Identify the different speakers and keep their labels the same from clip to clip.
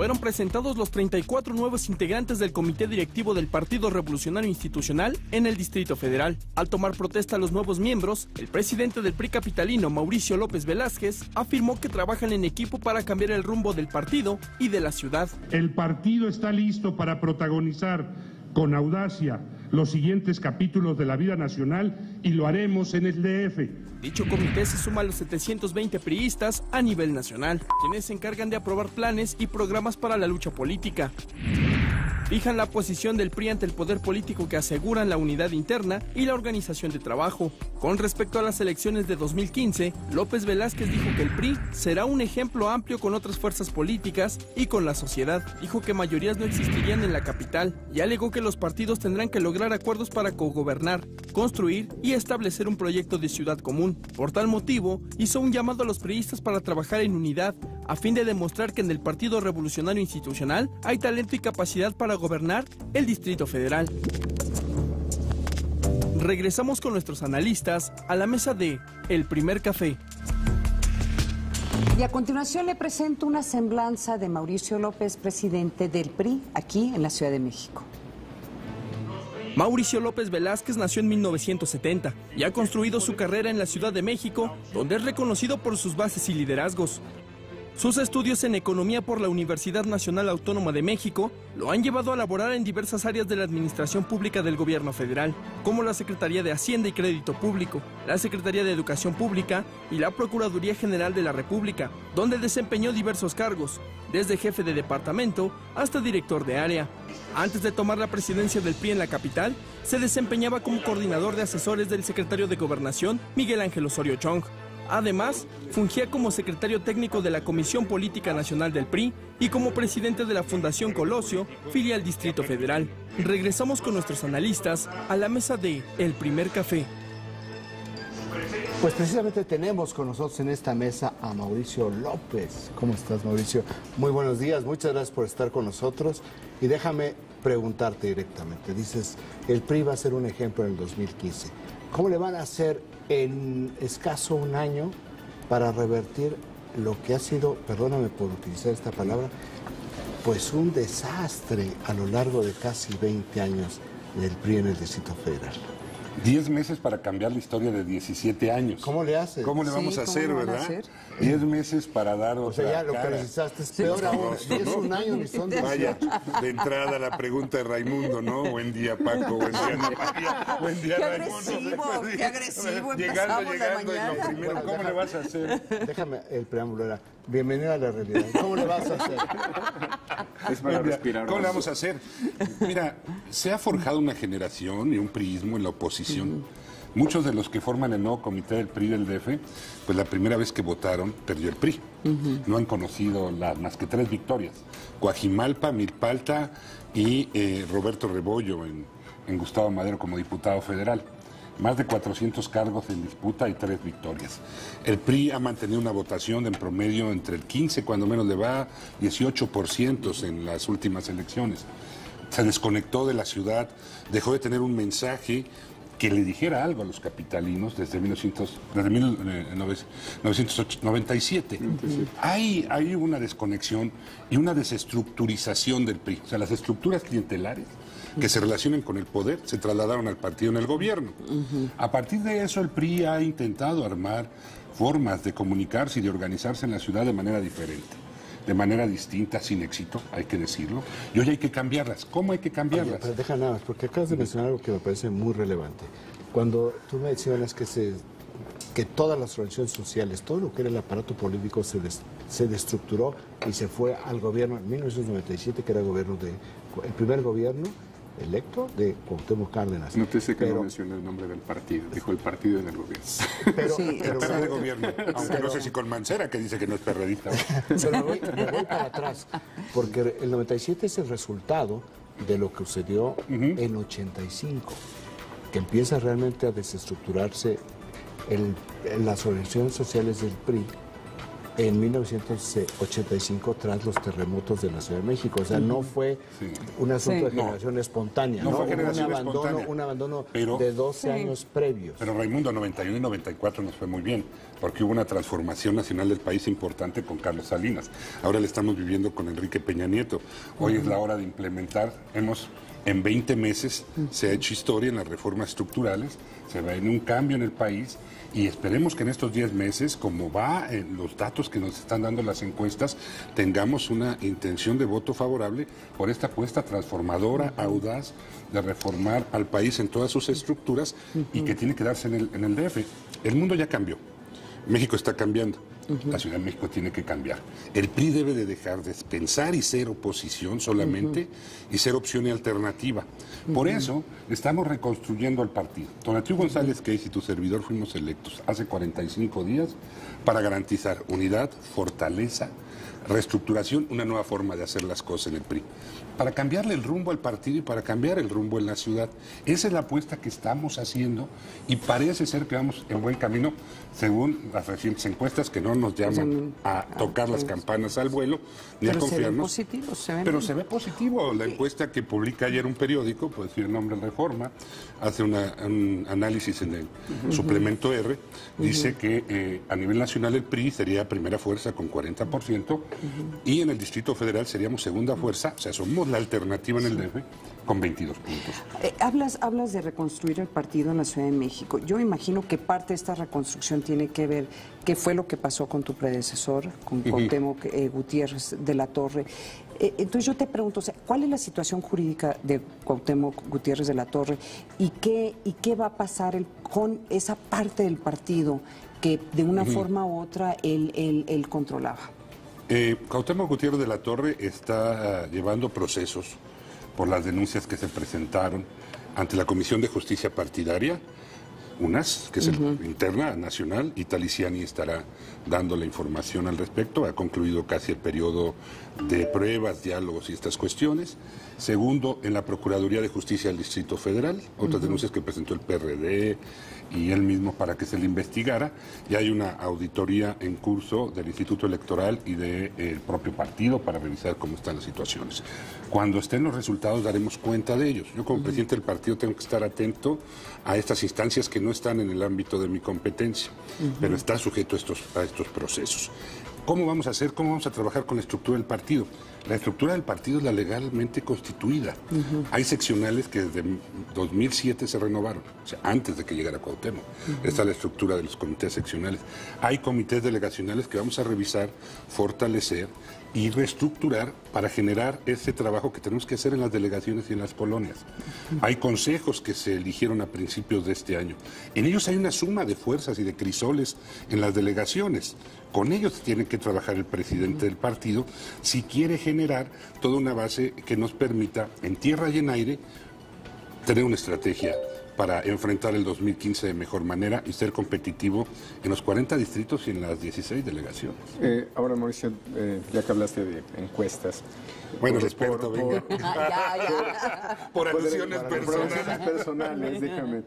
Speaker 1: fueron presentados los 34 nuevos integrantes del Comité Directivo del Partido Revolucionario Institucional en el Distrito Federal. Al tomar protesta a los nuevos miembros, el presidente del PRI capitalino, Mauricio López Velázquez, afirmó que trabajan en equipo para cambiar el rumbo del partido y de la ciudad.
Speaker 2: El partido está listo para protagonizar con audacia los siguientes capítulos de la vida nacional y lo haremos en el DF.
Speaker 1: Dicho comité se suma a los 720 priistas a nivel nacional, quienes se encargan de aprobar planes y programas para la lucha política. Fijan la posición del PRI ante el poder político que aseguran la unidad interna y la organización de trabajo. Con respecto a las elecciones de 2015, López Velázquez dijo que el PRI será un ejemplo amplio con otras fuerzas políticas y con la sociedad. Dijo que mayorías no existirían en la capital y alegó que los partidos tendrán que lograr acuerdos para cogobernar, construir y establecer un proyecto de ciudad común. Por tal motivo, hizo un llamado a los priistas para trabajar en unidad, a fin de demostrar que en el Partido Revolucionario Institucional hay talento y capacidad para gobernar el Distrito Federal. Regresamos con nuestros analistas a la mesa de El Primer Café.
Speaker 3: Y a continuación le presento una semblanza de Mauricio López, presidente del PRI, aquí en la Ciudad de México.
Speaker 1: Mauricio López Velázquez nació en 1970 y ha construido su carrera en la Ciudad de México, donde es reconocido por sus bases y liderazgos. Sus estudios en economía por la Universidad Nacional Autónoma de México lo han llevado a laborar en diversas áreas de la administración pública del gobierno federal, como la Secretaría de Hacienda y Crédito Público, la Secretaría de Educación Pública y la Procuraduría General de la República, donde desempeñó diversos cargos, desde jefe de departamento hasta director de área. Antes de tomar la presidencia del PRI en la capital, se desempeñaba como coordinador de asesores del secretario de Gobernación, Miguel Ángel Osorio Chong. Además, fungía como secretario técnico de la Comisión Política Nacional del PRI y como presidente de la Fundación Colosio, filial Distrito Federal. Regresamos con nuestros analistas a la mesa de El Primer Café.
Speaker 4: Pues precisamente tenemos con nosotros en esta mesa a Mauricio López. ¿Cómo estás, Mauricio? Muy buenos días, muchas gracias por estar con nosotros. Y déjame preguntarte directamente. Dices, el PRI va a ser un ejemplo en el 2015. ¿Cómo le van a hacer en escaso un año para revertir lo que ha sido, perdóname por utilizar esta palabra, pues un desastre a lo largo de casi 20 años del PRI en el Distrito Federal?
Speaker 5: 10 meses para cambiar la historia de 17 años.
Speaker 4: ¿Cómo le haces?
Speaker 5: ¿Cómo le vamos a hacer, verdad? 10 meses para dar otra
Speaker 4: O sea, ya lo
Speaker 5: cara.
Speaker 4: que necesitaste es peor aún. Si es un año ni son 18.
Speaker 5: Vaya, de entrada la pregunta de Raimundo, ¿no? Buen día, Paco. Buen día, Ana. Buen día, Raimundo.
Speaker 3: Qué agresivo.
Speaker 5: Llegando,
Speaker 3: empezamos
Speaker 5: llegando,
Speaker 3: de
Speaker 5: y lo
Speaker 3: mañana.
Speaker 5: primero, ¿cómo le vas a hacer?
Speaker 4: Déjame, el preámbulo era, bienvenido a la realidad. ¿Cómo le vas a hacer?
Speaker 5: Es para respirar. ¿Cómo le vamos a hacer? Mira, se ha forjado una generación y un priismo en la oposición. Muchos de los que forman el nuevo comité del PRI del DF, pues la primera vez que votaron perdió el PRI. No han conocido más que 3 victorias. Coajimalpa, Milpalta y Roberto Rebollo en Gustavo Madero como diputado federal. Más de 400 cargos en disputa y 3 victorias. El PRI ha mantenido una votación en promedio entre el 15, cuando menos le va, 18% en las últimas elecciones. Se desconectó de la ciudad, dejó de tener un mensaje que le dijera algo a los capitalinos desde 1997. Hay una desconexión y una desestructurización del PRI. O sea, las estructuras clientelares que se relacionan con el poder se trasladaron al partido en el gobierno. A partir de eso, el PRI ha intentado armar formas de comunicarse y de organizarse en la ciudad de manera diferente, de manera distinta, sin éxito, hay que decirlo. Y hoy hay que cambiarlas. ¿Cómo hay que cambiarlas?
Speaker 4: Oye, pero deja nada más, porque acabas de mencionar algo que me parece muy relevante. Cuando tú mencionas que todas las organizaciones sociales, todo lo que era el aparato político se destructuró y se fue al gobierno en 1997, que era el primer gobierno electo de Cuauhtémoc Cárdenas.
Speaker 6: Nótese que no mencionó el nombre del partido, dijo el partido en el gobierno.
Speaker 4: Pero
Speaker 5: de gobierno, aunque no sé si con Mancera, que dice que no es perredista.
Speaker 4: Pero me voy para atrás, porque el 97 es el resultado de lo que sucedió en 85, que empieza realmente a desestructurarse las organizaciones sociales del PRI en 1985 tras los terremotos de la Ciudad de México. O sea, no fue un asunto de generación espontánea,
Speaker 5: no fue generación
Speaker 4: un abandono
Speaker 5: pero,
Speaker 4: de 12 años previos.
Speaker 5: Pero Raimundo, 91 y 94 nos fue muy bien, porque hubo una transformación nacional del país importante con Carlos Salinas. Ahora le estamos viviendo con Enrique Peña Nieto. Hoy es la hora de implementar. En 20 meses se ha hecho historia en las reformas estructurales, se va en un cambio en el país y esperemos que en estos 10 meses, como va en los datos que nos están dando las encuestas, tengamos una intención de voto favorable por esta apuesta transformadora, audaz, de reformar al país en todas sus estructuras y que tiene que darse en el DF. El mundo ya cambió, México está cambiando. La Ciudad de México tiene que cambiar. El PRI debe de dejar de pensar y ser oposición solamente y ser opción y alternativa. Por eso estamos reconstruyendo el partido. Tonatiuh González Queisz y tu servidor fuimos electos hace 45 días para garantizar unidad, fortaleza, reestructuración, una nueva forma de hacer las cosas en el PRI. Para cambiarle el rumbo al partido y para cambiar el rumbo en la ciudad. Esa es la apuesta que estamos haciendo y parece ser que vamos en buen camino, según las recientes encuestas, que no nos llaman a tocar las campanas al vuelo ni a confiarnos. Pero se ve positivo. La encuesta que publica ayer un periódico, puede decir el nombre Reforma, hace un análisis en el suplemento R, dice que a nivel nacional el PRI sería primera fuerza con 40% y en el Distrito Federal seríamos segunda fuerza, o sea, somos la alternativa en el DF con 22 puntos.
Speaker 3: Hablas de reconstruir el partido en la Ciudad de México. Yo imagino que parte de esta reconstrucción tiene que ver qué fue lo que pasó con tu predecesor, con Cuauhtémoc Gutiérrez de la Torre. Entonces yo te pregunto, o sea, ¿cuál es la situación jurídica de Cuauhtémoc Gutiérrez de la Torre y qué va a pasar con esa parte del partido que de una forma u otra él controlaba?
Speaker 5: Cuauhtémoc Gutiérrez de la Torre está llevando procesos por las denuncias que se presentaron ante la Comisión de Justicia Partidaria, UNAS, que es interna, nacional, y Taliciani estará dando la información al respecto. Ha concluido casi el periodo de pruebas, diálogos y estas cuestiones. Segundo, en la Procuraduría de Justicia del Distrito Federal, otras denuncias que presentó el PRD y él mismo para que se le investigara. Y hay una auditoría en curso del Instituto Electoral y del propio partido para revisar cómo están las situaciones. Cuando estén los resultados daremos cuenta de ellos. Yo como presidente del partido tengo que estar atento a estas instancias que no están en el ámbito de mi competencia, pero está sujeto a estos procesos. ¿Cómo vamos a hacer? ¿Cómo vamos a trabajar con la estructura del partido? La estructura del partido es la legalmente constituida. Hay seccionales que desde 2007 se renovaron, o sea, antes de que llegara Cuauhtémoc. Está la estructura de los comités seccionales. Hay comités delegacionales que vamos a revisar, fortalecer y reestructurar para generar ese trabajo que tenemos que hacer en las delegaciones y en las colonias. Hay consejos que se eligieron a principios de este año. En ellos hay una suma de fuerzas y de crisoles en las delegaciones. Con ellos tiene que trabajar el presidente del partido si quiere generar toda una base que nos permita, en tierra y en aire, tener una estrategia para enfrentar el 2015 de mejor manera y ser competitivo en los 40 distritos y en las 16 delegaciones.
Speaker 6: Ahora, Mauricio, ya que hablaste de encuestas.
Speaker 5: Bueno, el experto, venga. Por alusiones
Speaker 6: personales, déjame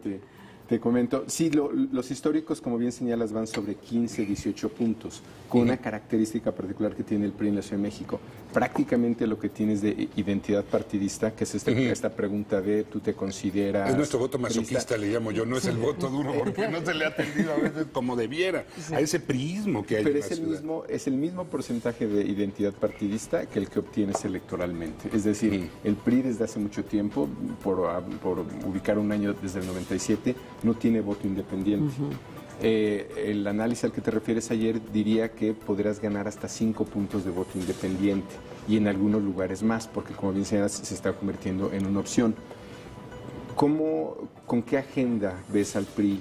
Speaker 6: te comento. Sí, los históricos, como bien señalas, van sobre 15, 18 puntos, con una característica particular que tiene el PRI en la Ciudad de México. Prácticamente lo que tienes de identidad partidista, que es esta pregunta de ¿tú te consideras...?
Speaker 5: Es nuestro voto masoquista, le llamo yo, no es el voto duro, porque no se le ha atendido a veces como debiera, a ese priismo que hay en la ciudad. Pero
Speaker 6: es el mismo porcentaje de identidad partidista que el que obtienes electoralmente. Es decir, el PRI desde hace mucho tiempo, por ubicar un año desde el 97, no tiene voto independiente. El análisis al que te refieres ayer diría que podrás ganar hasta 5 puntos de voto independiente y en algunos lugares más, porque como bien señalas, se está convirtiendo en una opción. ¿Con qué agenda ves al PRI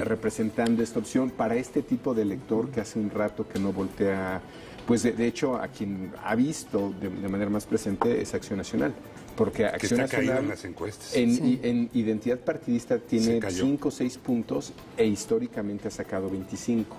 Speaker 6: representando esta opción para este tipo de elector que hace un rato que no voltea? Pues de hecho, a quien ha visto de manera más presente es Acción Nacional, Porque Acción
Speaker 5: que está caído
Speaker 6: Nacional
Speaker 5: en las encuestas.
Speaker 6: en identidad partidista tiene 5 o 6 puntos e históricamente ha sacado 25.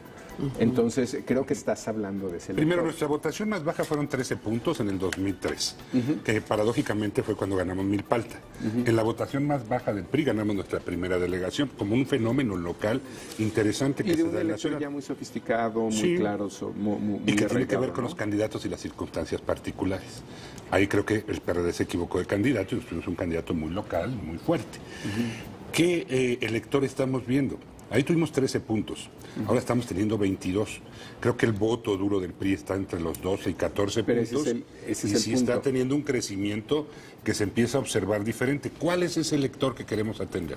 Speaker 6: Entonces, creo que estás hablando de ese
Speaker 5: Primero,
Speaker 6: elector.
Speaker 5: nuestra votación más baja fueron 13 puntos en el 2003, que paradójicamente fue cuando ganamos Milpalta. En la votación más baja del PRI ganamos nuestra primera delegación, como un fenómeno local interesante que
Speaker 6: Y de
Speaker 5: se
Speaker 6: un
Speaker 5: da en la
Speaker 6: elector
Speaker 5: ciudad.
Speaker 6: ya muy sofisticado, muy
Speaker 5: Sí.
Speaker 6: claro, muy
Speaker 5: Y que tiene que
Speaker 6: arraigado,
Speaker 5: ver con
Speaker 6: ¿no?
Speaker 5: los candidatos y las circunstancias particulares. Ahí creo que el PRD se equivocó de candidato y nos tuvimos un candidato muy local, muy fuerte. ¿Qué elector estamos viendo? Ahí tuvimos 13 puntos, ahora estamos teniendo 22. Creo que el voto duro del PRI está entre los 12 y 14
Speaker 6: Pero ese
Speaker 5: puntos.
Speaker 6: es
Speaker 5: y
Speaker 6: el
Speaker 5: sí
Speaker 6: punto.
Speaker 5: está teniendo un crecimiento que se empieza a observar diferente. ¿Cuál es ese elector que queremos atender?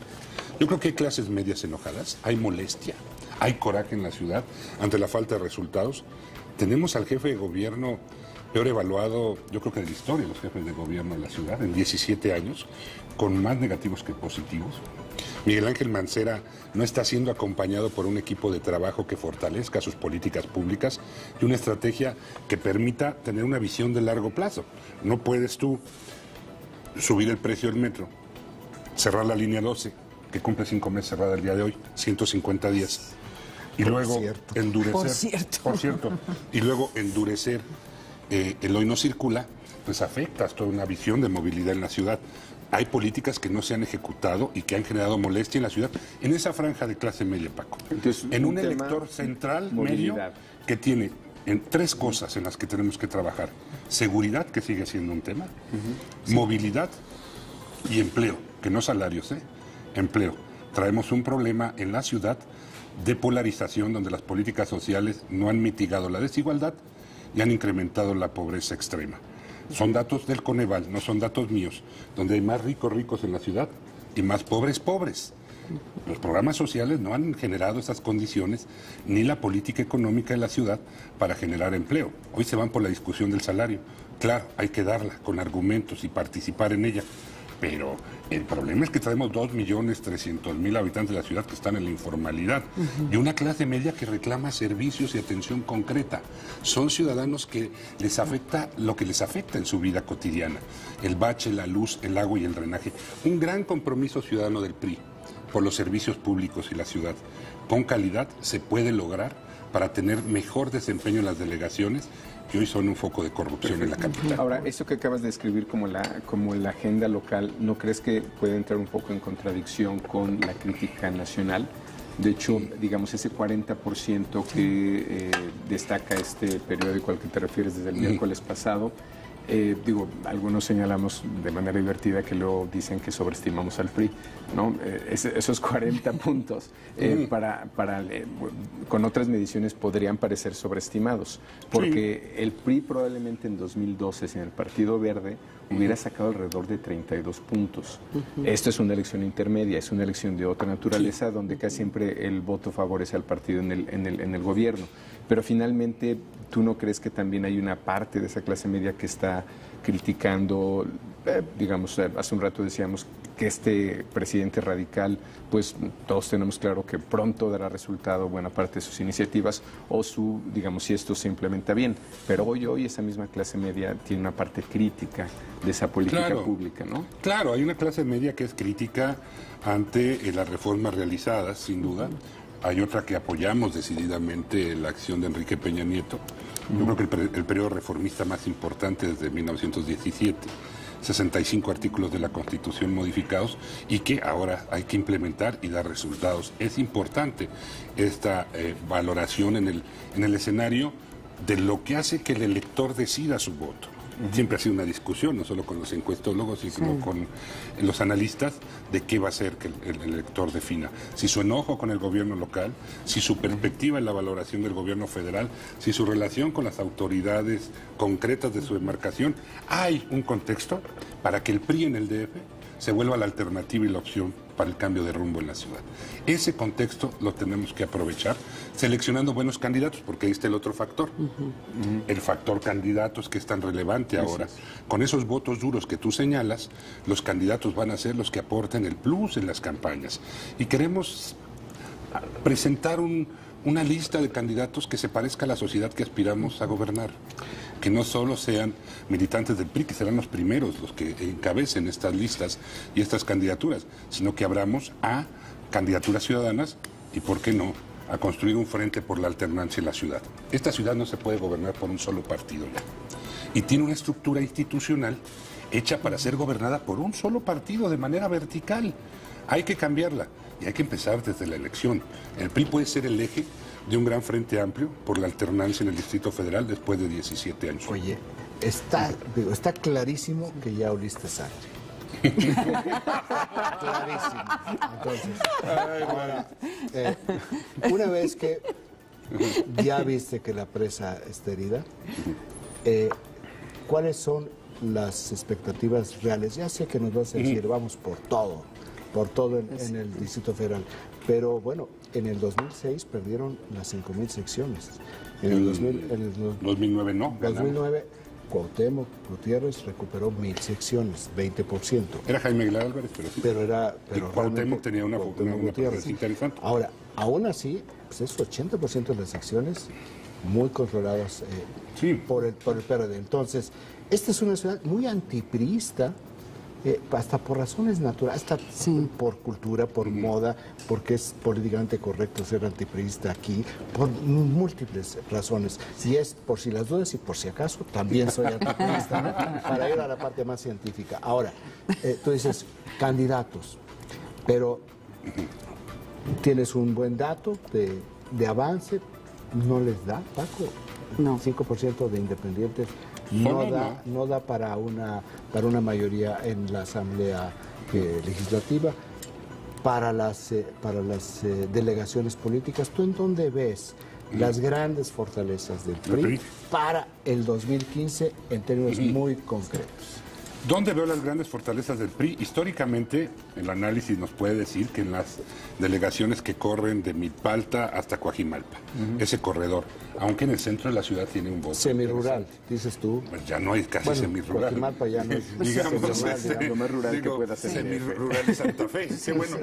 Speaker 5: Yo creo que hay clases medias enojadas, hay molestia, hay coraje en la ciudad ante la falta de resultados. Tenemos al jefe de gobierno peor evaluado, yo creo que de la historia de los jefes de gobierno de la ciudad, en 17 años, con más negativos que positivos. Miguel Ángel Mancera no está siendo acompañado por un equipo de trabajo que fortalezca sus políticas públicas y una estrategia que permita tener una visión de largo plazo. No puedes tú subir el precio del metro, cerrar la línea 12, que cumple 5 meses cerrada el día de hoy, 150 días, y luego endurecer. Por cierto. Y luego endurecer el hoy no circula, pues afectas toda una visión de movilidad en la ciudad. Hay políticas que no se han ejecutado y que han generado molestia en la ciudad, en esa franja de clase media, Paco.
Speaker 6: Entonces,
Speaker 5: en un
Speaker 6: tema,
Speaker 5: elector central,
Speaker 6: movilidad.
Speaker 5: medio, que tiene en 3 cosas en las que tenemos que trabajar. Seguridad, que sigue siendo un tema, movilidad y empleo, que no salarios, empleo. Traemos un problema en la ciudad de polarización donde las políticas sociales no han mitigado la desigualdad y han incrementado la pobreza extrema. Son datos del Coneval, no son datos míos, donde hay más ricos en la ciudad y más pobres. Los programas sociales no han generado esas condiciones, ni la política económica de la ciudad para generar empleo. Hoy se van por la discusión del salario. Claro, hay que darla con argumentos y participar en ella. Pero el problema es que traemos 2.300.000 habitantes de la ciudad que están en la informalidad y una clase media que reclama servicios y atención concreta. Son ciudadanos que les afecta lo que les afecta en su vida cotidiana. El bache, la luz, el agua y el drenaje. Un gran compromiso ciudadano del PRI por los servicios públicos y la ciudad. Con calidad se puede lograr para tener mejor desempeño en las delegaciones que hoy son un foco de corrupción en la capital.
Speaker 6: Ahora, eso que acabas de describir como la agenda local, ¿no crees que puede entrar un poco en contradicción con la crítica nacional? De hecho, digamos, ese 40% que destaca este periódico al que te refieres desde el miércoles pasado, algunos señalamos de manera divertida que luego dicen que sobreestimamos al PRI, ¿no? Esos 40 puntos con otras mediciones podrían parecer sobreestimados, porque el PRI probablemente en 2012, sin el Partido Verde, hubiera sacado alrededor de 32 puntos. Esto es una elección intermedia, es una elección de otra naturaleza, donde casi siempre el voto favorece al partido en el gobierno. Pero finalmente, ¿tú no crees que también hay una parte de esa clase media que está criticando, hace un rato decíamos que este presidente radical, pues todos tenemos claro que pronto dará resultado buena parte de sus iniciativas o si esto se implementa bien, pero hoy esa misma clase media tiene una parte crítica de esa política pública, ¿no?
Speaker 5: Claro, hay una clase media que es crítica ante las reformas realizadas, sin duda. Hay otra que apoyamos decididamente la acción de Enrique Peña Nieto. Yo creo que el periodo reformista más importante desde 1917, 65 artículos de la Constitución modificados y que ahora hay que implementar y dar resultados. Es importante esta valoración en el escenario de lo que hace que el elector decida su voto. Siempre ha sido una discusión, no solo con los encuestólogos, sino con los analistas, de qué va a ser que el elector defina. Si su enojo con el gobierno local, si su perspectiva en la valoración del gobierno federal, si su relación con las autoridades concretas de su demarcación. Hay un contexto para que el PRI en el DF se vuelva la alternativa y la opción para el cambio de rumbo en la ciudad. Ese contexto lo tenemos que aprovechar seleccionando buenos candidatos, porque ahí está el otro factor. El factor candidatos, que es tan relevante ahora. Con esos votos duros que tú señalas, los candidatos van a ser los que aporten el plus en las campañas. Y queremos presentar una lista de candidatos que se parezca a la sociedad que aspiramos a gobernar. Que no solo sean militantes del PRI, que serán los primeros los que encabecen estas listas y estas candidaturas, sino que abramos a candidaturas ciudadanas y, ¿por qué no?, a construir un frente por la alternancia en la ciudad. Esta ciudad no se puede gobernar por un solo partido ya. Y tiene una estructura institucional hecha para ser gobernada por un solo partido de manera vertical. Hay que cambiarla y hay que empezar desde la elección. El PRI puede ser el eje de un gran frente amplio por la alternancia en el Distrito Federal después de 17 años.
Speaker 4: Oye, está clarísimo que ya oliste sangre. Clarísimo. Entonces, ahora, una vez que ya viste que la presa está herida, ¿cuáles son las expectativas reales? Ya sé que nos vas a decir, vamos por todo en el Distrito Federal, pero bueno, en el 2006 perdieron las 5,000 secciones. En el
Speaker 5: 2009 no.
Speaker 4: 2009 Cuauhtémoc Gutiérrez recuperó 1,000 secciones, 20%.
Speaker 5: Era Jaime Aguilar Álvarez, pero sí.
Speaker 4: Pero
Speaker 5: Cuauhtémoc tenía una presencia interesante.
Speaker 4: Ahora, aún así, pues es 80% de las secciones muy controladas por el PRD. Entonces, esta es una ciudad muy antipriista, hasta por razones naturales, hasta por cultura, por moda, porque es políticamente correcto ser antipriista aquí, por múltiples razones. Si es por si las dudas y por si acaso, también soy antipriista, ¿no? Para ir a la parte más científica. Ahora, tú dices candidatos, pero tienes un buen dato de avance, ¿no les da, Paco?
Speaker 3: No.
Speaker 4: 5% de independientes. No da para una mayoría en la Asamblea Legislativa. Para las delegaciones políticas, ¿tú en dónde ves las grandes fortalezas del PRI para el 2015 en términos muy concretos?
Speaker 5: ¿Dónde veo las grandes fortalezas del PRI? Históricamente, el análisis nos puede decir que en las delegaciones que corren de Milpalta hasta Coajimalpa, ese corredor, aunque en el centro de la ciudad tiene un voto.
Speaker 4: Semirural, dices tú.
Speaker 5: Pues ya no hay casi semirural.
Speaker 4: Coajimalpa ya no es
Speaker 5: digamos,
Speaker 6: lo más rural que pueda ser.
Speaker 5: Semirural de Santa Fe. Sí, bueno,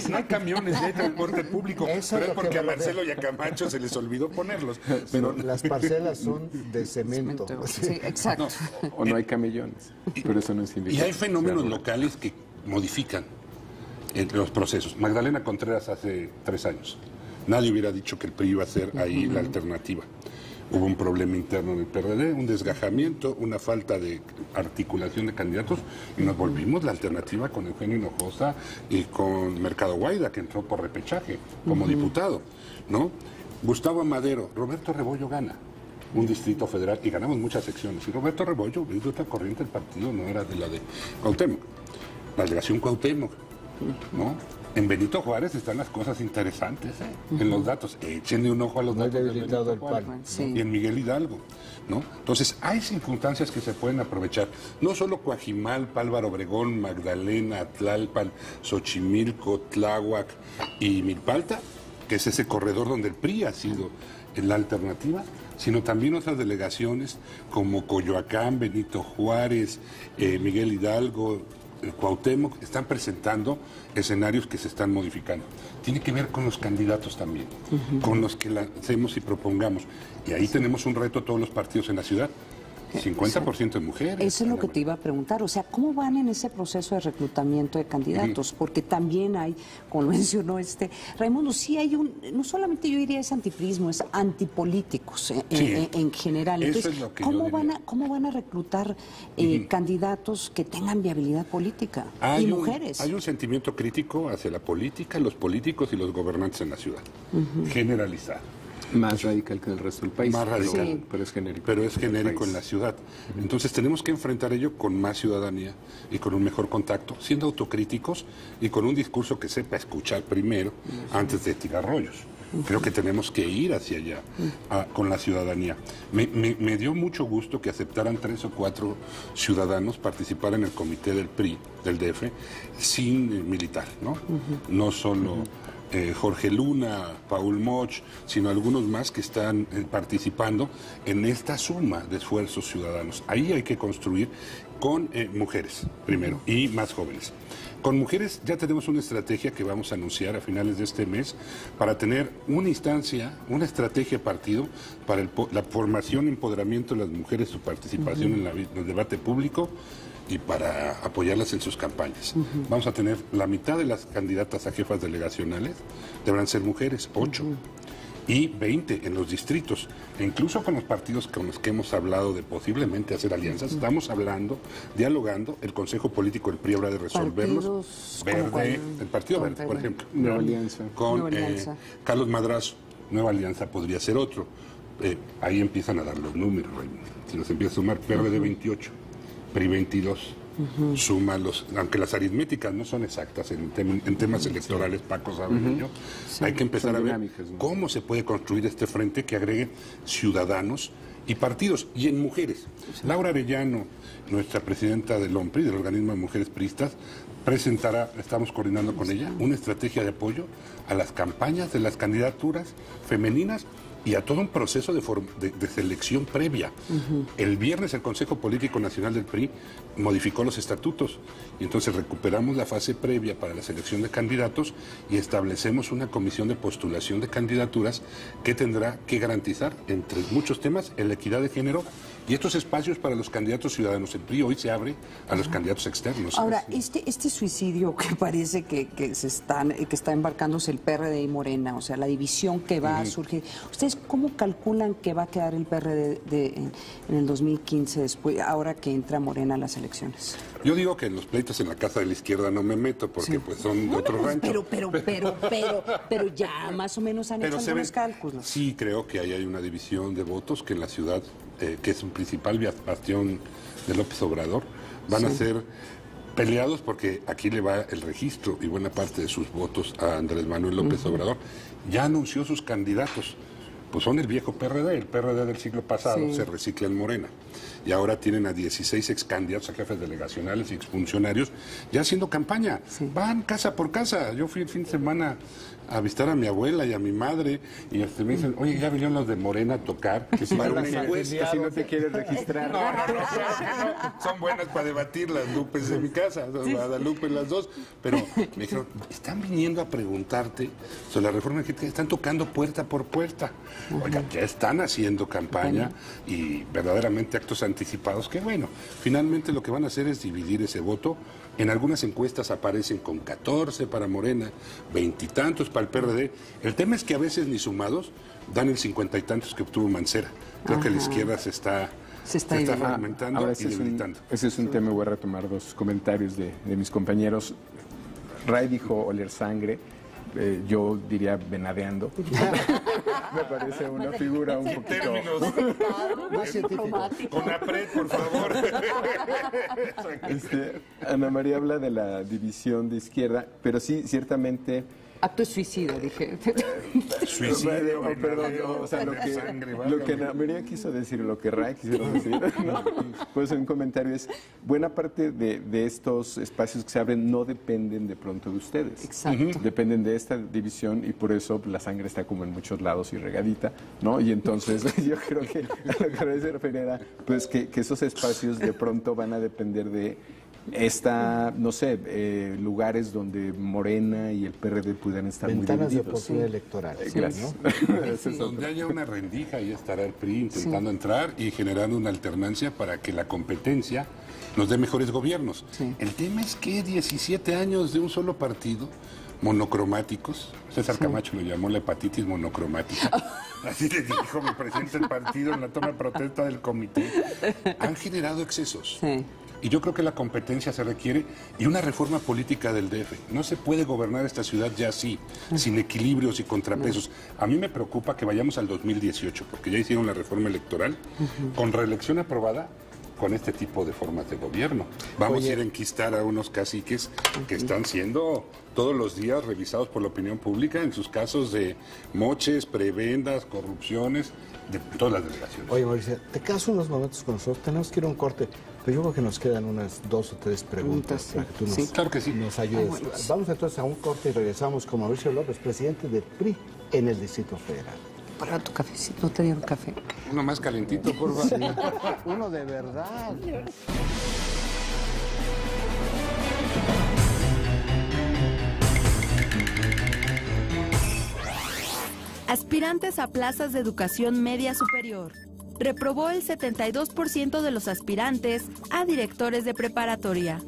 Speaker 5: no hay camiones, hay transporte público, pero es porque a Marcelo y a Camacho se les olvidó ponerlos. Pero
Speaker 4: las parcelas son de cemento.
Speaker 3: Sí, exacto.
Speaker 6: O no hay camellones, pero eso no es indicado.
Speaker 5: Y hay fenómenos locales que modifican los procesos. Magdalena Contreras hace 3 años. Nadie hubiera dicho que el PRI iba a ser ahí la alternativa. Hubo un problema interno en el PRD, un desgajamiento, una falta de articulación de candidatos y nos volvimos la alternativa con Eugenio Hinojosa y con Mercado Guaida, que entró por repechaje como diputado, ¿no? Gustavo Amadero, Roberto Rebollo gana un distrito federal y ganamos muchas secciones. Y Roberto Rebollo es de otra corriente del partido, no era de la de Cuauhtémoc. La delegación Cuauhtémoc, ¿no? En Benito Juárez están las cosas interesantes, en los datos. Échenle un ojo a los datos de Benito Juárez, ¿no? Y en Miguel Hidalgo, ¿no? Entonces, hay circunstancias que se pueden aprovechar. No solo Coajimalpa, Álvaro Obregón, Magdalena, Tlalpan, Xochimilco, Tláhuac y Milpalta, que es ese corredor donde el PRI ha sido la alternativa, sino también otras delegaciones como Coyoacán, Benito Juárez, Miguel Hidalgo, Cuauhtémoc, están presentando escenarios que se están modificando. Tiene que ver con los candidatos también, con los que hacemos y propongamos. Y ahí tenemos un reto todos los partidos en la ciudad. 50% de mujeres.
Speaker 3: Eso es lo que te iba a preguntar, o sea, ¿cómo van en ese proceso de reclutamiento de candidatos? Porque también hay, como lo mencionó Raimundo, sí hay no solamente yo diría es antiprismo, es antipolíticos en general. Entonces,
Speaker 5: eso es lo que
Speaker 3: ¿cómo van a reclutar candidatos que tengan viabilidad política? Y mujeres.
Speaker 5: Hay un sentimiento crítico hacia la política, los políticos y los gobernantes en la ciudad, generalizado.
Speaker 6: Más radical que el resto del país.
Speaker 5: Más radical.
Speaker 3: Sí.
Speaker 5: Pero es genérico. Pero es genérico en la ciudad. Entonces tenemos que enfrentar ello con más ciudadanía y con un mejor contacto, siendo autocríticos y con un discurso que sepa escuchar primero antes de tirar rollos. Creo que tenemos que ir hacia allá con la ciudadanía. Me dio mucho gusto que aceptaran 3 o 4 ciudadanos participar en el comité del PRI, del DF, sin militar, ¿no? No solo Jorge Luna, Paul Moch, sino algunos más que están participando en esta suma de esfuerzos ciudadanos. Ahí hay que construir con mujeres, primero, y más jóvenes. Con mujeres ya tenemos una estrategia que vamos a anunciar a finales de este mes para tener una instancia, una estrategia partido para la formación y empoderamiento de las mujeres, su participación en el debate público y para apoyarlas en sus campañas. Vamos a tener la mitad de las candidatas a jefas delegacionales, deberán ser mujeres, 8. Y 20 en los distritos. E incluso con los partidos con los que hemos hablado de posiblemente hacer alianzas, estamos hablando, dialogando, el Consejo Político del PRI habrá de resolverlos. Verde, el Partido Verde, por ejemplo.
Speaker 6: Nueva Alianza.
Speaker 5: Con Carlos Madrazo, Nueva Alianza podría ser otro. Ahí empiezan a dar los números. Si nos empieza a sumar, PRD 28, PRI 22. Suma aunque las aritméticas no son exactas en temas electorales, Paco sabe de ello, hay que empezar a ver cómo se puede construir este frente que agregue ciudadanos y partidos, y en mujeres. Laura Arellano, nuestra presidenta del OMPRI, del Organismo de Mujeres Priistas, presentará, estamos coordinando con ella, una estrategia de apoyo a las campañas de las candidaturas femeninas y a todo un proceso de selección previa. El viernes el Consejo Político Nacional del PRI modificó los estatutos y entonces recuperamos la fase previa para la selección de candidatos y establecemos una comisión de postulación de candidaturas que tendrá que garantizar, entre muchos temas, la equidad de género y estos espacios para los candidatos ciudadanos. El PRI hoy se abre a los candidatos externos.
Speaker 3: Ahora, este suicidio que parece que está embarcándose el PRD y Morena, o sea, la división que va a surgir, ¿ustedes cómo calculan que va a quedar el PRD en el 2015, después, ahora que entra Morena a las elecciones?
Speaker 5: Yo digo que en los pleitos en la casa de la izquierda no me meto porque pues son de otro rancho.
Speaker 3: Pero ya más o menos han hecho algunos cálculos.
Speaker 5: Sí, creo que ahí hay una división de votos que en la ciudad, que es un principal bastión de López Obrador, van a ser peleados porque aquí le va el registro y buena parte de sus votos a Andrés Manuel López Obrador. Ya anunció sus candidatos. Pues son el viejo PRD, el PRD del siglo pasado, se recicla en Morena. Y ahora tienen a 16 ex candidatos a jefes delegacionales y exfuncionarios ya haciendo campaña. Van casa por casa. Yo fui el fin de semana a visitar a mi abuela y a mi madre y me dicen, oye, ya vinieron los de Morena a tocar. Que si
Speaker 6: si no te quieres registrar.
Speaker 5: No. Son buenas para debatir las Lupes de mi casa, Guadalupe las dos. Pero me dijeron, están viniendo a preguntarte sobre la reforma energética, están tocando puerta por puerta. Oiga, ya están haciendo campaña y verdaderamente actos anticipados, que bueno, finalmente lo que van a hacer es dividir ese voto. En algunas encuestas aparecen con 14 para Morena, 20 y tantos para el PRD. El tema es que a veces ni sumados dan el 50 y tantos que obtuvo Mancera. Creo que la izquierda se está fragmentando y debilitando.
Speaker 6: Ese es un tema, voy a retomar dos comentarios de mis compañeros. Ray dijo oler sangre. Yo diría venadeando. Me parece una figura un poquito
Speaker 5: más científico. Con APRED, por favor.
Speaker 6: Ana María habla de la división de izquierda, pero sí, ciertamente...
Speaker 3: Acto de suicidio, dije.
Speaker 5: Suicidio,
Speaker 6: perdón, o sea, lo que Ana María quiso decir, lo que Ray quisieron decir, ¿no? Pues un comentario es, buena parte de estos espacios que se abren no dependen de pronto de ustedes.
Speaker 3: Exacto.
Speaker 6: Dependen de esta división y por eso la sangre está como en muchos lados y regadita, ¿no? Y entonces yo creo que a lo que Ray se refiere era, pues que esos espacios de pronto van a depender de no sé, lugares donde Morena y el PRD pudieran estar
Speaker 4: ventanas
Speaker 6: muy divididos.
Speaker 4: De oportunidad electoral.
Speaker 6: Gracias.
Speaker 5: ¿No? Donde haya una rendija, ahí estará el PRI intentando entrar y generando una alternancia para que la competencia nos dé mejores gobiernos. El tema es que 17 años de un solo partido, monocromáticos, César Camacho lo llamó la hepatitis monocromática. Así le dijo mi presidente del partido en la toma de protesta del comité. Han generado excesos. Y yo creo que la competencia se requiere y una reforma política del DF. No se puede gobernar esta ciudad ya así, sin equilibrios y contrapesos. A mí me preocupa que vayamos al 2018, porque ya hicieron la reforma electoral, con reelección aprobada, con este tipo de formas de gobierno. Vamos a ir a enquistar a unos caciques que están siendo todos los días revisados por la opinión pública en sus casos de moches, prebendas, corrupciones, de todas las delegaciones.
Speaker 4: Oye, Mauricio, te quedas unos momentos con nosotros, tenemos que ir a un corte, pero yo creo que nos quedan unas 2 o 3 preguntas para que tú nos ayudes. Vamos entonces a un corte y regresamos con Mauricio López, presidente del PRI en el Distrito Federal.
Speaker 3: Para tu cafecito, ¿no te dieron café?
Speaker 5: Uno más calentito, por favor.
Speaker 4: Uno de verdad.
Speaker 7: Aspirantes a plazas de educación media superior. Reprobó el 72% de los aspirantes a directores de preparatoria.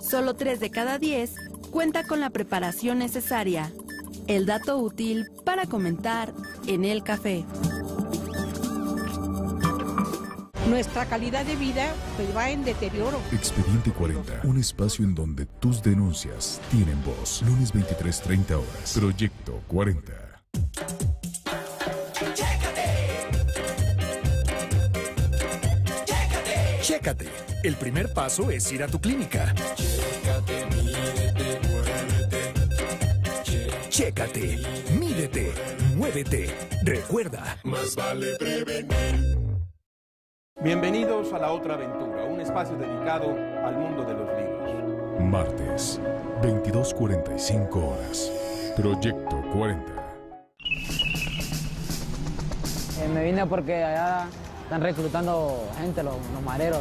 Speaker 7: Solo 3 de cada 10 cuenta con la preparación necesaria. El dato útil para comentar en el café.
Speaker 8: Nuestra calidad de vida pues, va en deterioro.
Speaker 9: Expediente 40, un espacio en donde tus denuncias tienen voz. Lunes 23:30 horas. Proyecto 40.
Speaker 10: Chécate. El primer paso es ir a tu clínica. Chécate, mídete, muévete. Chécate, mídete, muévete. Recuerda, más vale prevenir.
Speaker 1: Bienvenidos a La Otra Aventura, un espacio dedicado al mundo de los libros.
Speaker 9: Martes, 22:45 horas. Proyecto 40.
Speaker 11: Me vine porque allá están reclutando gente, los mareros.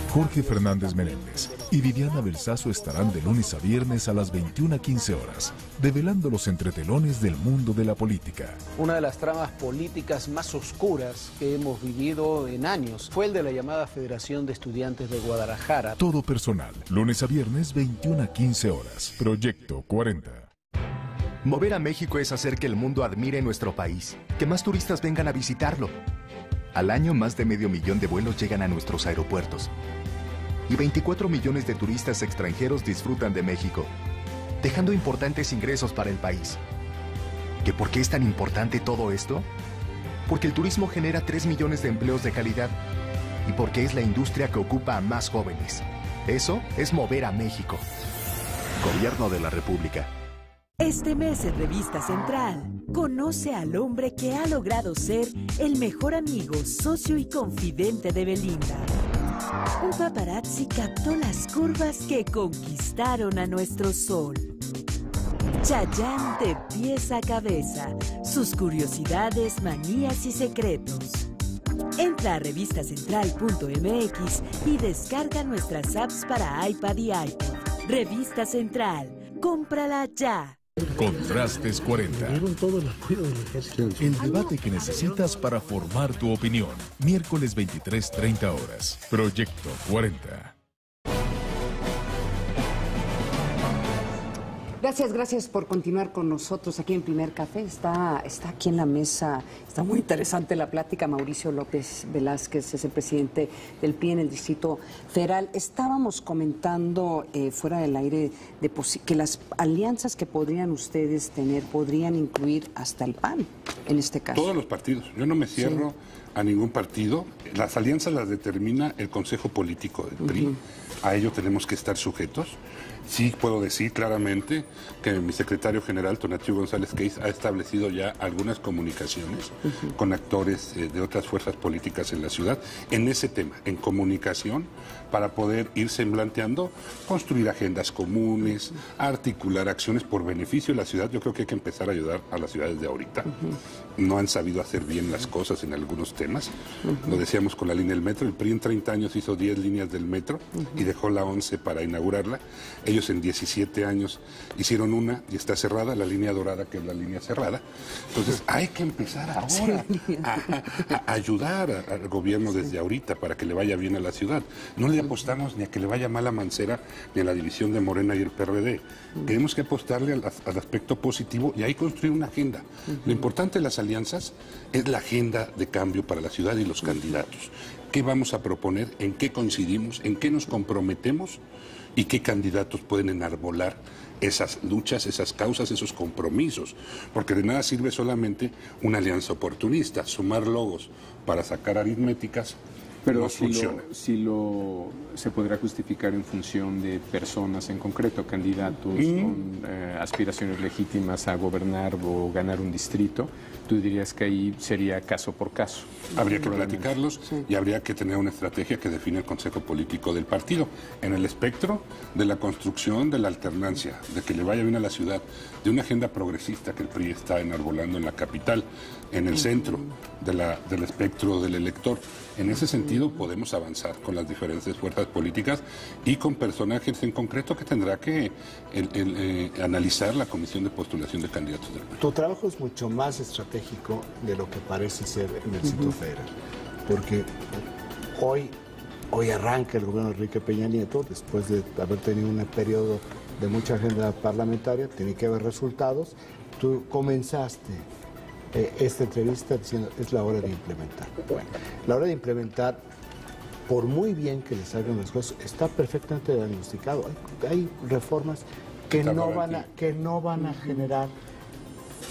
Speaker 9: Jorge Fernández Menéndez y Viviana Belsazo estarán de lunes a viernes a las 21:15 horas, develando los entretelones del mundo de la política.
Speaker 12: Una de las tramas políticas más oscuras que hemos vivido en años fue el de la llamada Federación de Estudiantes de Guadalajara.
Speaker 9: Todo personal, lunes a viernes 21:15 horas. Proyecto 40.
Speaker 13: Mover a México es hacer que el mundo admire nuestro país, que más turistas vengan a visitarlo. Al año, más de 500,000 de vuelos llegan a nuestros aeropuertos. Y 24 millones de turistas extranjeros disfrutan de México, dejando importantes ingresos para el país. ¿Que por qué es tan importante todo esto? Porque el turismo genera 3 millones de empleos de calidad y porque es la industria que ocupa a más jóvenes. Eso es mover a México. Gobierno de la República.
Speaker 14: Este mes en Revista Central, conoce al hombre que ha logrado ser el mejor amigo, socio y confidente de Belinda. Un paparazzi captó las curvas que conquistaron a nuestro sol. Chayanne de pies a cabeza, sus curiosidades, manías y secretos. Entra a revistacentral.mx y descarga nuestras apps para iPad y iPod. Revista Central, cómprala ya.
Speaker 9: Contrastes 40. El debate que necesitas para formar tu opinión. Miércoles 23:30 horas. Proyecto 40.
Speaker 3: Gracias por continuar con nosotros aquí en Primer Café. Está aquí en la mesa, está muy interesante la plática. Mauricio López Velázquez es el presidente del PRI en el Distrito Federal. Estábamos comentando fuera del aire que las alianzas que podrían ustedes tener podrían incluir hasta el PAN, en este caso.
Speaker 5: Todos los partidos. Yo no me cierro a ningún partido. Las alianzas las determina el Consejo Político del PRI. A ello tenemos que estar sujetos. Sí puedo decir claramente que mi secretario general, Tonatiuh González Queiz, ha establecido ya algunas comunicaciones con actores de otras fuerzas políticas en la ciudad en ese tema, en comunicación, para poder irse planteando, construir agendas comunes, articular acciones por beneficio de la ciudad. Yo creo que hay que empezar a ayudar a las ciudades de ahorita. No han sabido hacer bien las cosas en algunos temas. Lo decíamos con la línea del metro. El PRI en 30 años hizo 10 líneas del metro y dejó la 11 para inaugurarla. Ellos en 17 años hicieron una y está cerrada, la línea dorada, que es la línea cerrada. Entonces hay que empezar ahora a ayudar al gobierno desde ahorita para que le vaya bien a la ciudad. No le apostamos ni a que le vaya mal a Mancera ni a la división de Morena y el PRD. Tenemos que apostarle al aspecto positivo y ahí construir una agenda. Lo importante de las alianzas es la agenda de cambio para la ciudad y los candidatos. ¿Qué vamos a proponer? ¿En qué coincidimos? ¿En qué nos comprometemos? ¿Y qué candidatos pueden enarbolar esas luchas, esas causas, esos compromisos? Porque de nada sirve solamente una alianza oportunista, sumar logos para sacar aritméticas.
Speaker 6: Pero
Speaker 5: no funciona.
Speaker 6: Se podrá justificar en función de personas en concreto, candidatos con aspiraciones legítimas a gobernar o ganar un distrito. Tú dirías que ahí sería caso por caso.
Speaker 5: Habría que platicarlos y habría que tener una estrategia que define el Consejo Político del partido en el espectro de la construcción de la alternancia, de que le vaya bien a la ciudad, de una agenda progresista que el PRI está enarbolando en la capital, en el centro del espectro del elector. En ese sentido, partido podemos avanzar con las diferentes fuerzas políticas y con personajes en concreto que tendrá que analizar la Comisión de Postulación de Candidatos del PRI.
Speaker 4: Tu trabajo es mucho más estratégico de lo que parece ser en el Distrito Federal, porque hoy arranca el gobierno de Enrique Peña Nieto, después de haber tenido un periodo de mucha agenda parlamentaria, tiene que haber resultados. Tú comenzaste esta entrevista diciendo es la hora de implementar. Bueno, la hora de implementar, por muy bien que le salgan las cosas, está perfectamente diagnosticado. Hay reformas que no van a generar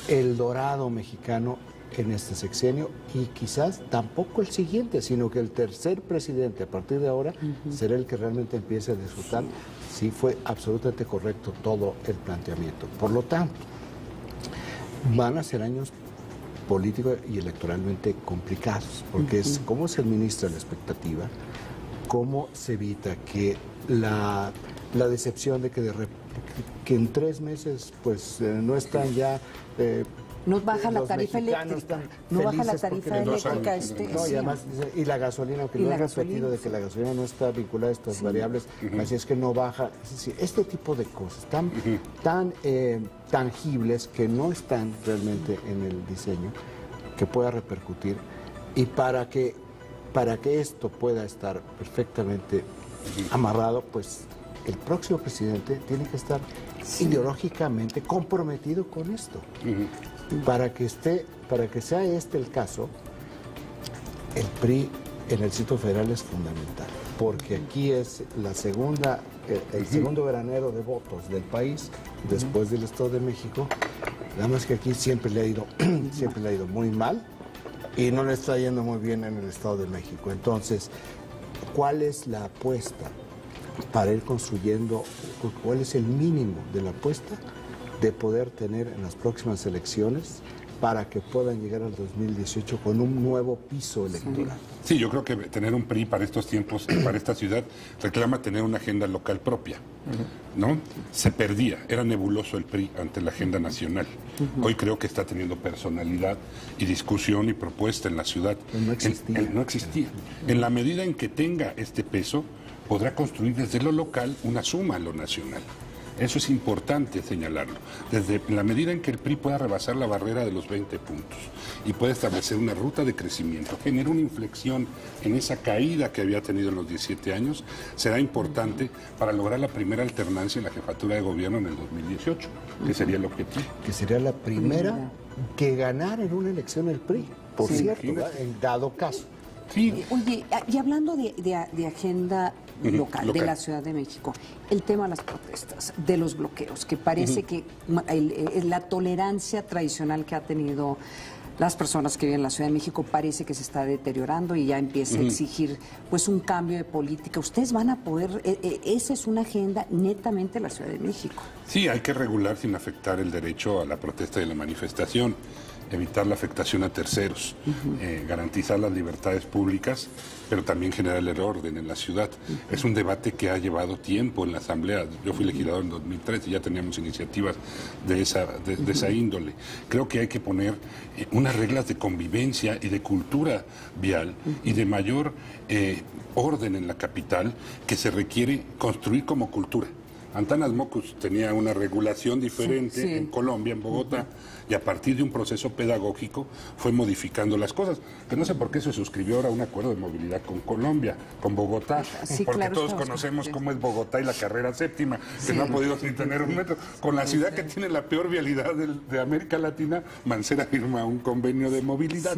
Speaker 4: el dorado mexicano en este sexenio y quizás tampoco el siguiente, sino que el tercer presidente a partir de ahora será el que realmente empiece a disfrutar. Sí, fue absolutamente correcto todo el planteamiento. Por lo tanto, van a ser años políticos y electoralmente complicados, porque es cómo se administra la expectativa, cómo se evita que la decepción de que en 3 meses pues no están ya...
Speaker 3: no baja la tarifa eléctrica. No baja la tarifa eléctrica.
Speaker 4: Y la gasolina, aunque lo han repetido de que la gasolina no está vinculada a estas variables, así es que no baja. Es decir, este tipo de cosas tan tangibles que no están realmente en el diseño, que pueda repercutir, y para que esto pueda estar perfectamente amarrado, pues el próximo presidente tiene que estar ideológicamente comprometido con esto. Para que sea este el caso, el PRI en el Distrito Federal es fundamental, porque aquí es el segundo granero de votos del país, después del Estado de México. Nada más que aquí siempre le ha ido muy mal y no le está yendo muy bien en el Estado de México. Entonces, ¿cuál es la apuesta para ir construyendo? ¿Cuál es el mínimo de la apuesta de poder tener en las próximas elecciones para que puedan llegar al 2018 con un nuevo piso electoral?
Speaker 5: Sí, yo creo que tener un PRI para estos tiempos, para esta ciudad, reclama tener una agenda local propia, ¿no? Se perdía, era nebuloso el PRI ante la agenda nacional. Hoy creo que está teniendo personalidad y discusión y propuesta en la ciudad.
Speaker 4: No existía.
Speaker 5: No existía. En la medida en que tenga este peso, podrá construir desde lo local una suma a lo nacional. Eso es importante señalarlo. Desde la medida en que el PRI pueda rebasar la barrera de los 20 puntos y pueda establecer una ruta de crecimiento, generar una inflexión en esa caída que había tenido en los 17 años, será importante para lograr la primera alternancia en la jefatura de gobierno en el 2018, que sería el objetivo.
Speaker 4: Que sería la primera que ganara en una elección el PRI, por cierto, en dado caso.
Speaker 3: Sí. Oye, y hablando de agenda local de la Ciudad de México, el tema de las protestas, de los bloqueos, que parece que la tolerancia tradicional que ha tenido las personas que viven en la Ciudad de México parece que se está deteriorando y ya empieza a exigir pues un cambio de política. Ustedes van a poder, esa es una agenda netamente de la Ciudad de México.
Speaker 5: Sí, hay que regular sin afectar el derecho a la protesta y a la manifestación, evitar la afectación a terceros, garantizar las libertades públicas, pero también generar el orden en la ciudad. Es un debate que ha llevado tiempo en la Asamblea. Yo fui legislador en 2013 y ya teníamos iniciativas de esa índole. Creo que hay que poner unas reglas de convivencia y de cultura vial y de mayor orden en la capital que se requiere construir como cultura. Antanas Mockus tenía una regulación diferente en Colombia, en Bogotá, y a partir de un proceso pedagógico fue modificando las cosas. Que no sé por qué se suscribió ahora un acuerdo de movilidad con Colombia, con Bogotá, porque todos conocemos cómo es Bogotá y la carrera séptima, que no ha podido ni tener un metro. Con la ciudad que tiene la peor vialidad de América Latina, Mancera firma un convenio de movilidad.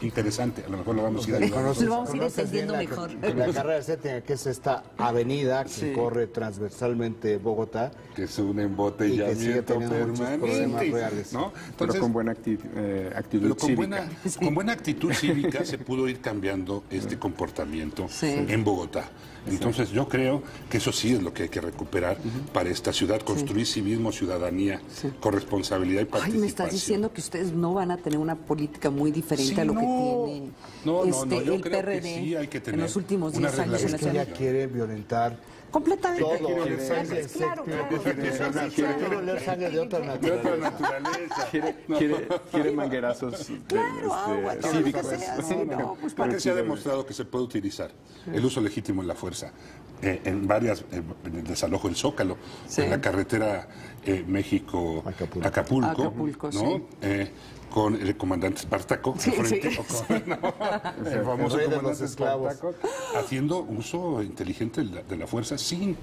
Speaker 5: Interesante, a lo mejor lo vamos a ir ayudando.
Speaker 3: Lo vamos a ir entendiendo mejor.
Speaker 4: La carrera séptima, que es esta avenida que corre transversalmente Bogotá,
Speaker 5: que es un embotellamiento permanente,
Speaker 4: reales,
Speaker 5: ¿no?
Speaker 6: Entonces, pero con buena actitud cívica.
Speaker 5: Con buena actitud cívica se pudo ir cambiando este comportamiento en Bogotá. Entonces yo creo que eso sí es lo que hay que recuperar para esta ciudad, construir civismo, ciudanía, corresponsabilidad y participación.
Speaker 3: Ay, me estás diciendo que ustedes no van a tener una política muy diferente a lo que tiene
Speaker 5: yo
Speaker 3: el
Speaker 5: creo
Speaker 3: PRD
Speaker 5: que sí hay que tener
Speaker 3: en los últimos 10 años.
Speaker 4: Es que ella quiere violentar
Speaker 3: Completamente.
Speaker 4: Todo, quiero leer sangre,
Speaker 3: claro.
Speaker 4: Quiero leer sangre de otra naturaleza.
Speaker 6: Quiere manguerazos
Speaker 3: cívicos.
Speaker 5: Porque se ha demostrado que se puede utilizar el uso legítimo de la fuerza en el desalojo del Zócalo, en la carretera México-Acapulco, ¿no? Con el comandante Espartaco, el famoso comandante Espartaco, haciendo uso inteligente de la fuerza sin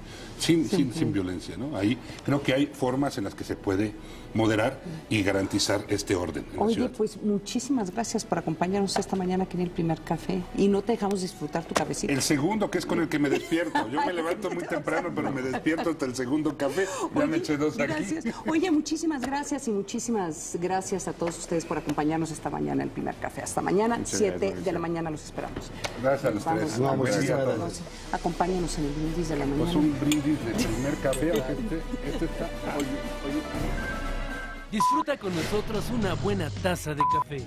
Speaker 5: violencia, ¿no? Ahí creo que hay formas en las que se puede moderar y garantizar este orden en la ciudad.
Speaker 3: Pues muchísimas gracias por acompañarnos esta mañana aquí en el primer café y no te dejamos disfrutar tu cafecito.
Speaker 5: El segundo, que es con el que me despierto. Yo me levanto muy temprano, pero me despierto hasta el segundo café. Ya me eché 2 aquí.
Speaker 3: Oye, muchísimas gracias y muchísimas gracias a todos ustedes por acompañarnos esta mañana en el primer café. Hasta mañana, 7 de la mañana los esperamos.
Speaker 5: Gracias a los tres.
Speaker 3: Acompáñanos en el brindis de la mañana.
Speaker 5: Pues un brindis del primer café, aunque este está...
Speaker 15: Disfruta con nosotros una buena taza de café.